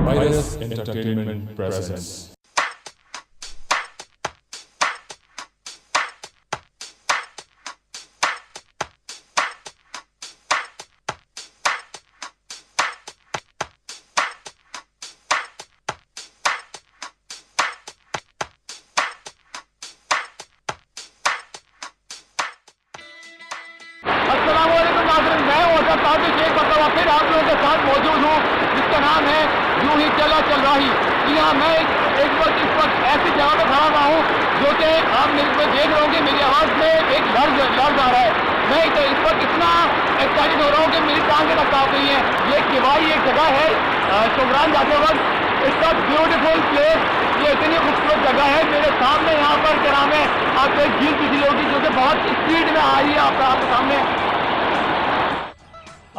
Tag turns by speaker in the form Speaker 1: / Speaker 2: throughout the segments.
Speaker 1: Virus Entertainment presents.
Speaker 2: अस्सलामुअलैकुम नाज़रीन, मैं औसत ताबिश एक मरतबा फिर आप लोगों के साथ मौजूद हूँ जिसका नाम है यूं ही चल रही। जी हाँ, मैं इस वक्त ऐसी जगह पर खड़ा हुआ हूँ जो कि आप मैं देख रहा हूँ कि मेरी आवाज़ में एक लर्ज आ रहा है। मैं इस वक्त इतना एक्साइटेड हो रहा हूँ कि मेरी टांगें तक काँप रही हैं। ये किवाई एक जगह है शोगरान जाते वक्त। इट्स अ ब्यूटीफुल प्लेस, ये इतनी खूबसूरत जगह है। मेरे सामने यहाँ पर क्या नाम है, आपको एक झील दिख रही होगी जो कि बहुत स्पीड में आ रही है आपके सामने।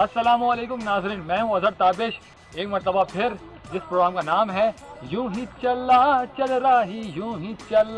Speaker 2: अस्सलामुअलैकुम नाज़रीन, मैं हूँ अज़हर ताबिश एक मरतबा फिर, जिस प्रोग्राम का नाम है यूं ही चल रही, यूं ही चल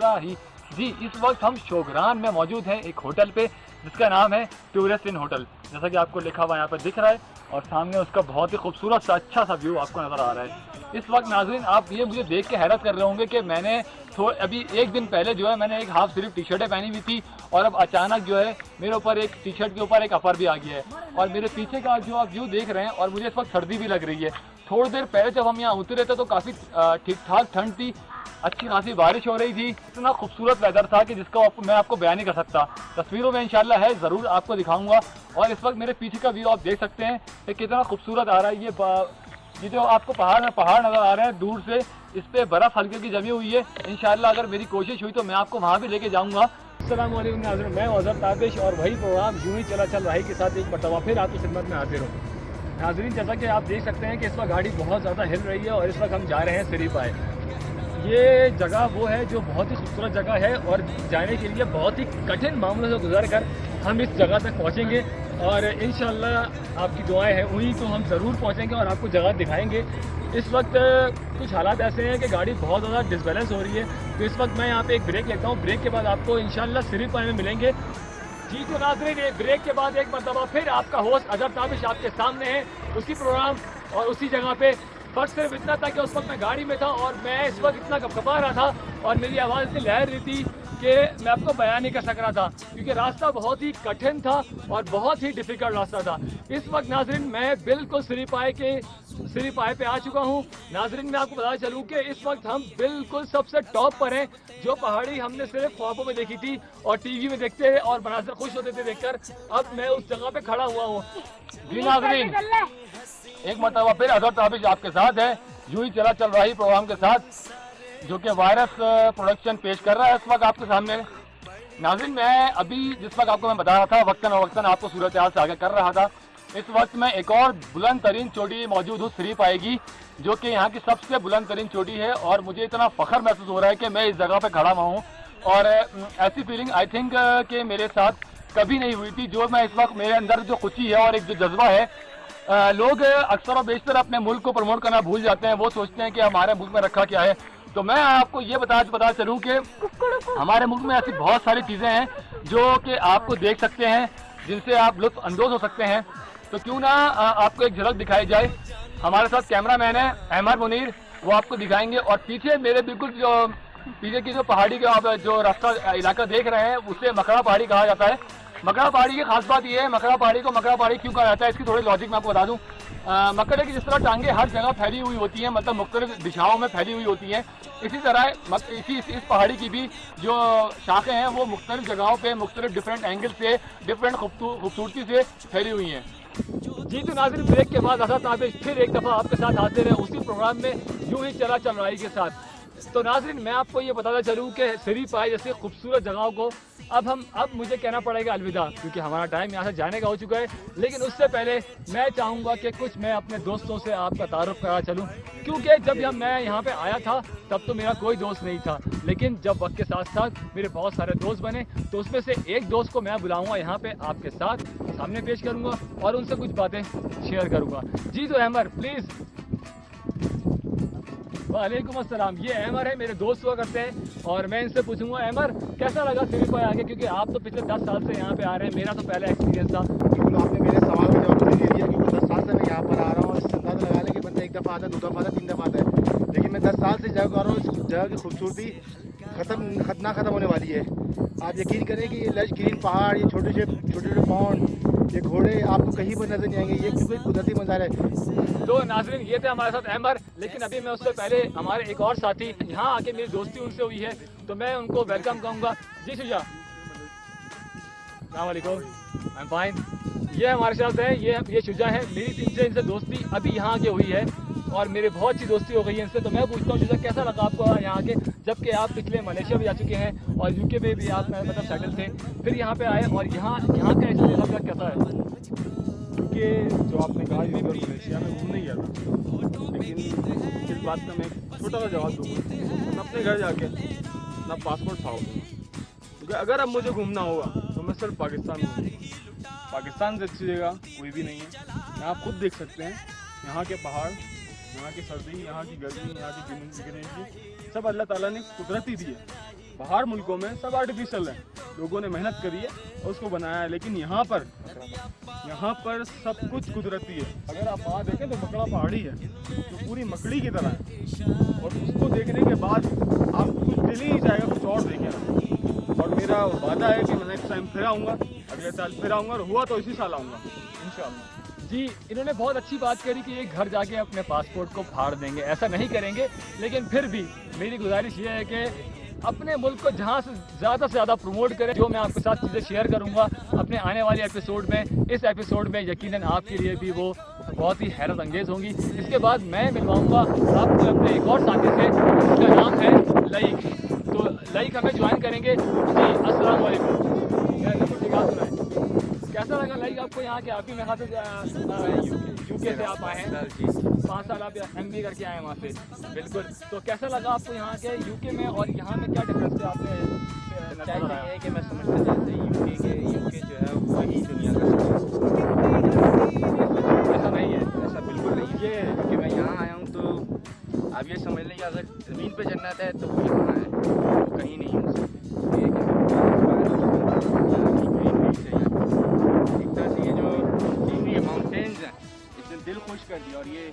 Speaker 2: रही। जी, इस वक्त हम शोगरान में मौजूद हैं एक होटल पे जिसका नाम है टूरिस्ट इन होटल, जैसा कि आपको लिखा हुआ यहाँ पर दिख रहा है, और सामने उसका बहुत ही खूबसूरत सा अच्छा सा व्यू आपको नज़र आ रहा है। इस वक्त नाज़रीन आप ये मुझे देख के हैरत कर रहे होंगे कि मैंने अभी एक दिन पहले जो है मैंने एक हाफ सिर्फ टी शर्टें पहनी हुई थी, और अब अचानक जो है मेरे ऊपर एक टी शर्ट के ऊपर एक अपर भी आ गया है, और मेरे पीछे का जो आप व्यू देख रहे हैं, और मुझे इस वक्त सर्दी भी लग रही है। थोड़ी देर पहले जब हम यहाँ उतरे थे तो काफ़ी ठीक ठाक ठंड थी, अच्छी खासी बारिश हो रही थी। इतना खूबसूरत वेदर था कि जिसका मैं आपको बयान नहीं कर सकता। तस्वीरों में इंशाल्लाह है, ज़रूर आपको दिखाऊंगा। और इस वक्त मेरे पीछे का व्यू आप देख सकते हैं कि कितना खूबसूरत आ रहा है। ये जो आपको पहाड़ नज़र आ रहे हैं दूर से, इस पर बर्फ़ हल्की हल्की जमी हुई है। इंशाल्लाह अगर मेरी कोशिश हुई तो मैं आपको वहाँ भी लेके जाऊँगा। अस्सलाम वालेकुम नाज़रीन, मैं अज़हर ताबिश और वही प्रोग्राम यूं ही चल रही के साथ एक मरतबा फिर आपकी खिदमत में हाजिर हूँ। नाज़रीन, जैसा कि आप देख सकते हैं कि इस वक्त गाड़ी बहुत ज़्यादा हिल रही है, और इस वक्त हम जा रहे हैं सिरीपाए। ये जगह वो है जो बहुत ही खूबसूरत जगह है, और जाने के लिए बहुत ही कठिन मामलों से गुजर कर हम इस जगह तक पहुँचेंगे, और इंशाल्लाह आपकी दुआएं हैं वहीं तो हम ज़रूर पहुँचेंगे और आपको जगह दिखाएंगे। इस वक्त कुछ हालात ऐसे हैं कि गाड़ी बहुत ज़्यादा डिसबैलेंस हो रही है, तो इस वक्त मैं यहाँ पे एक ब्रेक लेता हूँ। ब्रेक के बाद आपको इंशाल्लाह सिरीपाए में मिलेंगे। जी तो नाज़रीन, एक ब्रेक के बाद एक मरतबा फिर आपका होस्ट अज़हर ताबिश आपके सामने है, उसी प्रोग्राम और उसी जगह पे। फर्क सिर्फ इतना था कि उस वक्त मैं गाड़ी में था और मैं इस वक्त इतना कपकपा रहा था और मेरी आवाज़ इतनी लहर रही थी कि मैं आपको बयान नहीं कर सक रहा था, क्योंकि रास्ता बहुत ही कठिन था और बहुत ही डिफ़िकल्ट रास्ता था। इस वक्त नाज़रीन मैं बिल्कुल सिरीपाए पे आ चुका हूँ। नाज़रीन मैं आपको बता चलूँ कि इस वक्त हम बिल्कुल सबसे टॉप पर हैं। जो पहाड़ी हमने सिर्फ ख्वाबों में देखी थी और टीवी में देखते हैं और मनाज़िर खुश होते थे देखकर, अब मैं उस जगह पे खड़ा हुआ हूँ। जी नाज़रीन, एक मरतबा फिर अज़हर ताबिश आपके साथ है यूं ही चल रही प्रोग्राम के साथ, जो कि वायरस प्रोडक्शन पेश कर रहा है इस वक्त आपके सामने। नाज़रीन मैं अभी जिस वक्त आपको मैं बता रहा था, वक्तन आपको सूरत हाल से आगे कर रहा था, इस वक्त मैं एक और बुलंद तरीन चोटी मौजूद हूँ सिरीपाए की, जो कि यहाँ की सबसे बुलंद तरीन चोटी है, और मुझे इतना फ़ख्र महसूस हो रहा है कि मैं इस जगह पर खड़ा हुआ हूँ। और ऐसी फीलिंग आई थिंक कि मेरे साथ कभी नहीं हुई थी, जो मैं इस वक्त मेरे अंदर जो खुशी है और एक जो जज्बा है। लोग अक्सर और बेशतर अपने मुल्क को प्रमोट करना भूल जाते हैं, वो सोचते हैं कि हमारे मुल्क में रखा क्या है। तो मैं आपको ये बता चलूँ कि हमारे मुल्क में ऐसी बहुत सारी चीज़ें हैं जो कि आपको देख सकते हैं, जिनसे आप लुत्फ़ अंदोज़ हो सकते हैं। तो क्यों ना आपको एक झलक दिखाई जाए। हमारे साथ कैमरामैन है अहमद मुनीर, वो आपको दिखाएंगे। और पीछे मेरे बिल्कुल जो पीछे की जो पहाड़ी का आप जो रास्ता इलाका देख रहे हैं, उसे मकड़ा पहाड़ी कहा जाता है। मकड़ा पहाड़ी की खास बात यह है, मकड़ा पहाड़ी को मकड़ा पहाड़ी क्यों कहा जाता है, इसकी थोड़ी लॉजिक मैं आपको बता दूं। मकड़े की जिस तरह टांगे हर जगह फैली हुई होती हैं, मतलब मुख्तलिफ दिशाओं में फैली हुई होती हैं, इसी तरह इस पहाड़ी की भी जो शाखें हैं वो मुख्तलिफ जगहों पे मुख्तलिफ डिफरेंट एंगल से डिफरेंट खूबसूरती से फैली हुई हैं। जी तो नाज़रीन ब्रेक के बाद अज़हर ताबिश फिर एक दफ़ा आपके साथ हाजिर है उसी प्रोग्राम में यूं ही चल रही के साथ। तो नाज़रीन मैं आपको ये बताना चलूँ कि सिरीपाए जैसी खूबसूरत जगहों को अब मुझे कहना पड़ेगा अलविदा, क्योंकि हमारा टाइम यहाँ से जाने का हो चुका है। लेकिन उससे पहले मैं चाहूँगा कि कुछ मैं अपने दोस्तों से आपका तारुफ करा चलूँ, क्योंकि जब मैं यहाँ पे आया था तब तो मेरा कोई दोस्त नहीं था, लेकिन जब वक्त के साथ साथ मेरे बहुत सारे दोस्त बने, तो उसमें से एक दोस्त को मैं बुलाऊँगा यहाँ पे आपके साथ सामने पेश करूँगा और उनसे कुछ बातें शेयर करूँगा। जी तो अहमद प्लीज़। वालेकुम अस्सलाम, ये अहमद है, मेरे दोस्त हुआ करते हैं, और मैं इनसे पूछूंगा अहमद कैसा लगा सिरीपाए आगे, क्योंकि आप तो पिछले 10 साल से यहाँ पे आ रहे हैं, मेरा तो पहला एक्सपीरियंस था।
Speaker 3: बिल्कुल आपने मेरे सवाल का जवाब दे दिया, क्योंकि 10 साल से मैं यहाँ पर आ रहा हूँ। इससे अंदाजा लगा लें कि बंदा एक दफ़ा आता है, 2 दफ़ा आता है, 3 दफ़ा आता है, लेकिन मैं 10 साल से जगह कर रहा हूँ। इस जगह की खूबसूरती ख़त्म होने वाली है। आप यकीन करें कि ये लश ग्रीन पहाड़, ये छोटे छोटे पौंड, ये घोड़े आपको कहीं पर नजर नहीं आएंगे। ये बिल्कुल कुदरती मंजर है।
Speaker 2: तो नाज़रीन, ये थे हमारे साथ अहमर, लेकिन अभी मैं उससे पहले हमारे एक और साथी यहाँ आके मेरी दोस्ती उनसे हुई है, तो मैं उनको वेलकम कहूँगा। जी शुजा, अस्सलाम वालेकुम, आई एम फाइन। ये हमारे साथ है, ये शुजा है। मेरी इनसे दोस्ती अभी यहाँ आके हुई है और मेरी बहुत सी दोस्ती हो गई है इनसे। तो मैं पूछता हूँ शुजा, कैसा लगा आपको यहाँ आके, जबकि आप पिछले मलेशिया भी जा चुके हैं और यूके में भी आप मतलब सेटल थे, फिर यहाँ पे आए और यहाँ का एक्सपीरियंस आपका कैसा है?
Speaker 4: क्योंकि जो आपने कहा यूके और मलेशिया में घूमने गया था, लेकिन इस बात का मैं छोटा सा जवाब दूँगा। मैं अपने घर जाके अपना पासपोर्ट फाड़ दूँगा, क्योंकि अगर अब मुझे घूमना होगा तो मैं सिर्फ पाकिस्तान में घूमूँगा। पाकिस्तान से अच्छी जगह कोई भी नहीं है। यहाँ आप खुद देख सकते हैं, यहाँ के पहाड़, यहाँ की सर्दी, यहाँ की गर्मी, यहाँ की ग्रीनरी, सब अल्लाह ताला ने कुदरती दी है। बाहर मुल्कों में सब आर्टिफिशियल है, लोगों ने मेहनत करी है और उसको बनाया है, लेकिन यहाँ पर सब कुछ कुदरती है। अगर आप वहाँ देखें तो मकड़ा पहाड़ी है जो पूरी मकड़ी की तरह है, और उसको देखने के बाद आप कुछ दिल ही नहीं जाएगा कुछ और देखें। और मेरा वादा है कि मैं नेक्स्ट टाइम फिर आऊँगा, अगले साल फिर आऊँगा, और हुआ तो इसी साल आऊँगा इंशाअल्लाह।
Speaker 2: जी, इन्होंने बहुत अच्छी बात करी कि ये घर जाके अपने पासपोर्ट को फाड़ देंगे, ऐसा नहीं करेंगे, लेकिन फिर भी मेरी गुजारिश ये है कि अपने मुल्क को जहाँ से ज़्यादा प्रमोट करें। जो मैं आपके साथ चीज़ें शेयर करूँगा अपने आने वाले एपिसोड में, इस एपिसोड में यकीनन आपके लिए भी वो बहुत ही हैरत अंगेज़ होंगी। इसके बाद मैं मिलवाऊँगा आपको अपने एक और साथी से, जिसका नाम है लईक। तो लईक हमें ज्वाइन करेंगे। जी अस्सलाम वालेकुम, ठीक है सुनाए, कैसा लगा लाइक आपको यहाँ के? आप ही मेरे ख्याल से यूके से आप आए हैं, 5 साल आप MBA करके आए हैं वहाँ से। बिल्कुल, तो कैसा लगा आपको यहाँ के यूके में और यहाँ में क्या डिफरेंस है आपने?
Speaker 5: है कि मैं समझता जैसे यूके जो है वही दुनिया का
Speaker 2: ऐसा नहीं है,
Speaker 5: ऐसा बिल्कुल नहीं है। क्योंकि मैं यहाँ आया हूँ तो आप ये समझ लें कि अगर ज़मीन पे जन्नत है तो वो यहाँ है, वो कहीं नहीं हो सकती। एक तरह से ये जो सीनरी माउंटेन्स हैं इसने दिल खुश कर दिया, और ये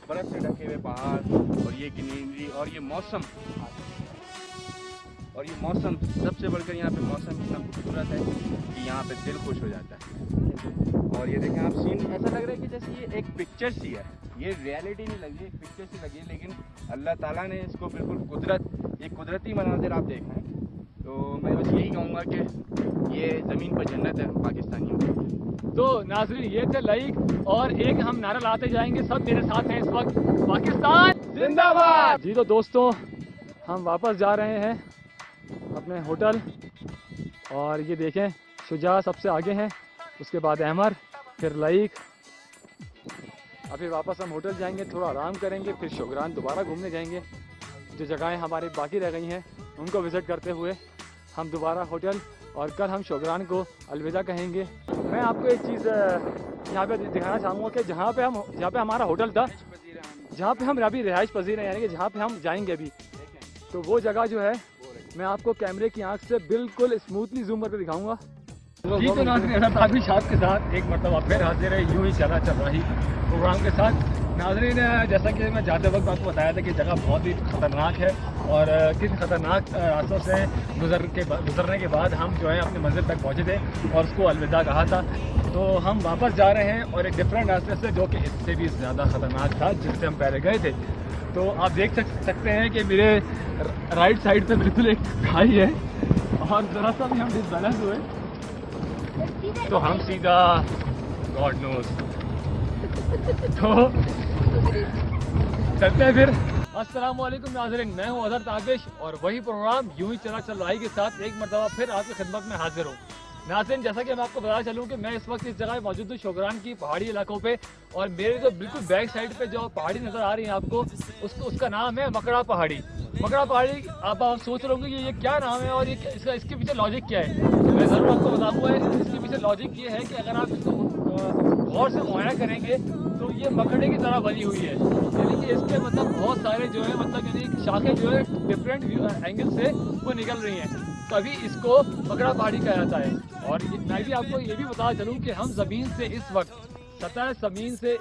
Speaker 5: बर्फ़ से ढके हुए पहाड़ और ये ग्रीनरी और ये मौसम सबसे बढ़कर यहाँ पे मौसम इतना खूबसूरत है कि यहाँ पे दिल खुश हो जाता है। और ये देखें आप, सीन ऐसा लग रहा है कि जैसे ये एक पिक्चर सी है, ये रियलिटी नहीं लगी, एक पिक्चर सी लगी है, लेकिन अल्लाह ताला ने इसको बिल्कुल एक कुदरती मनाज़िर आप देख रहे हैं। तो मैं बस यही कहूँगा कि ये ज़मीन पर जन्नत है पाकिस्तानियों की।
Speaker 2: तो नाज़रीन, ये थे लाइक, और एक हम नारा लाते जाएंगे, सब मेरे साथ हैं इस वक्त, पाकिस्तान जिंदाबाद। जी तो दोस्तों, हम वापस जा रहे हैं अपने होटल, और ये देखें शुजा सबसे आगे हैं, उसके बाद अहमर, फिर लाइक। अभी वापस हम होटल जाएंगे, थोड़ा आराम करेंगे, फिर शोगरान दोबारा घूमने जाएंगे। जो जगहें हमारी बाकी रह गई हैं उनको विज़िट करते हुए हम दोबारा होटल, और कल हम शोगरान को अलविदा कहेंगे। मैं आपको एक चीज़ यहाँ पे दिखाना चाहूँगा कि जहाँ पे हमारा होटल था, जहाँ पे हम अभी रिहाइश पजीर हैं, यानी कि जहाँ पे हम जाएंगे अभी, तो वो जगह जो है मैं आपको कैमरे की आंख से बिल्कुल स्मूथली जूम करके दिखाऊंगा। जी तो नाज़रीन, आपके साथ एक मरतबा फिर हाजिर है, यूँ ही चल रही प्रोग्राम के साथ। नाज़रीन, जैसा कि मैं जाते वक्त आपको बताया था कि जगह बहुत ही ख़तरनाक है, और किन ख़तरनाक रास्तों से गुजरने के बाद हम जो है अपने मंजिल तक पहुँचे थे और उसको अलविदा कहा था। तो हम वापस जा रहे हैं, और एक डिफरेंट रास्ते से, जो कि इससे भी ज़्यादा ख़तरनाक था जिससे हम पहले गए थे। तो आप देख सकते हैं कि मेरे राइट साइड पे बिल्कुल एक खाई है, और ज़रा सा भी हम डिसबैलेंस हुए तो हम सीधा गॉड नोज। तो चलते हैं फिर। अस्सलाम वालेकुम नाज़रीन, मैं हूँ अज़हर ताबिश, और वही प्रोग्राम यूँ ही चल रही के साथ एक मरतबा फिर आपकी खिदमत में हाजिर हूँ। नाज़रीन, जैसा कि मैं आपको बता चलूँ कि मैं इस वक्त इस जगह मौजूद हूँ शोगरान की पहाड़ी इलाकों पे, और मेरे जो बिल्कुल बैक साइड पे जो पहाड़ी नज़र आ रही है आपको, उसका नाम है मकड़ा पहाड़ी। मकड़ा पहाड़ी, आप सोच रहे होंगे कि ये क्या नाम है और ये इसके पीछे लॉजिक क्या है। मैं ज़रूर आपको बताऊँगा। इसके पीछे लॉजिक ये है कि अगर आप इसको गौर से मुआयना करेंगे तो ये मकड़े की तरह बनी हुई है, यानी कि इसके मतलब बहुत सारे जो है यानी शाखें जो है डिफरेंट एंगल से वो निकल रही हैं, तभी इसको मकड़ा पहाड़ी कहा जाता है। और मैं भी आपको ये भी बता चलूँ कि हम ज़मीन से इस वक्त सतह जमीन से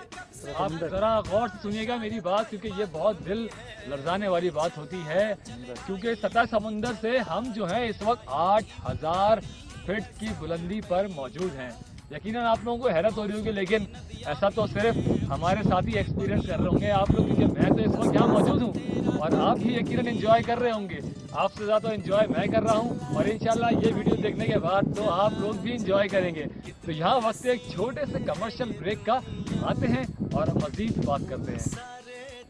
Speaker 2: आप जरा गौर से सुनिएगा मेरी बात, क्योंकि ये बहुत दिल लर्जाने वाली बात होती है। क्योंकि सतह समुंदर से हम जो है इस वक्त 8000 फीट की बुलंदी पर मौजूद हैं। यकीनन आप लोगों को हैरत हो रही होगी, लेकिन ऐसा तो सिर्फ हमारे साथ ही एक्सपीरियंस कर रहे होंगे आप लोग, क्योंकि मैं तो इस वक्त यहाँ मौजूद हूँ और आप भी यकीनन एंजॉय कर रहे होंगे। आपसे ज़्यादा एंजॉय मैं कर रहा हूँ और इंशाल्लाह ये वीडियो देखने के बाद तो आप लोग भी एंजॉय करेंगे। तो यहाँ वक्त एक छोटे से कमर्शियल ब्रेक का आते हैं और मज़ीद बात करते हैं।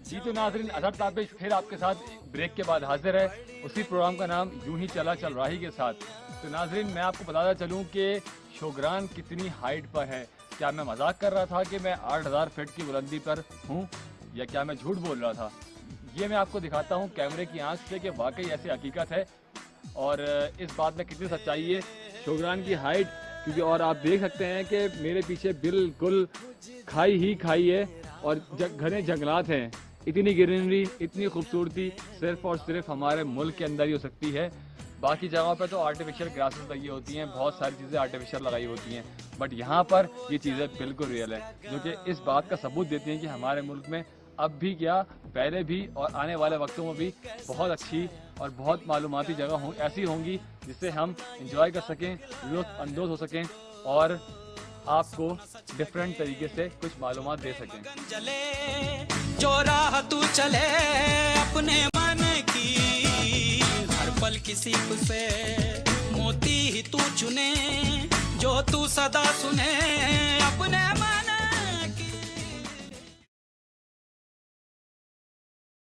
Speaker 2: जी तो नाज़रीन, अज़हर ताबिश फिर आपके साथ ब्रेक के बाद हाजिर है, उसी प्रोग्राम का नाम यूं ही चला चल रहा ही के साथ। तो नाज़रीन, मैं आपको बताता चलूं कि शोग्रान कितनी हाइट पर है। क्या मैं मजाक कर रहा था कि मैं 8000 फीट की बुलंदी पर हूं, या क्या मैं झूठ बोल रहा था? ये मैं आपको दिखाता हूं कैमरे की आंख से कि वाकई ऐसी हकीकत है और इस बात में कितनी सच्चाई है शोग्रान की हाइट। क्योंकि और आप देख सकते हैं कि मेरे पीछे बिल्कुल खाई ही खाई है और घने जंगलात हैं। इतनी ग्रीनरी, इतनी खूबसूरती सिर्फ और सिर्फ हमारे मुल्क के अंदर ही हो सकती है। बाकी जगहों पे तो आर्टिफिशियल ग्रासेस लगी होती हैं, बहुत सारी चीज़ें आर्टिफिशियल लगाई होती हैं, बट यहाँ पर ये चीज़ें बिल्कुल रियल है, जो कि इस बात का सबूत देती हैं कि हमारे मुल्क में अब भी क्या, पहले भी और आने वाले वक्तों में भी बहुत अच्छी और बहुत मालूमाती जगह ऐसी होंगी जिससे हम इंजॉय कर सकें, लुत्फ़ अंदोज़ हो सकें और आपको डिफरेंट तरीके से कुछ मालूमात दे सकें।
Speaker 6: जो राह तू चले अपने मन की, हर पल किसी से मोती ही तू चुने, जो तू सदा सुने अपने मन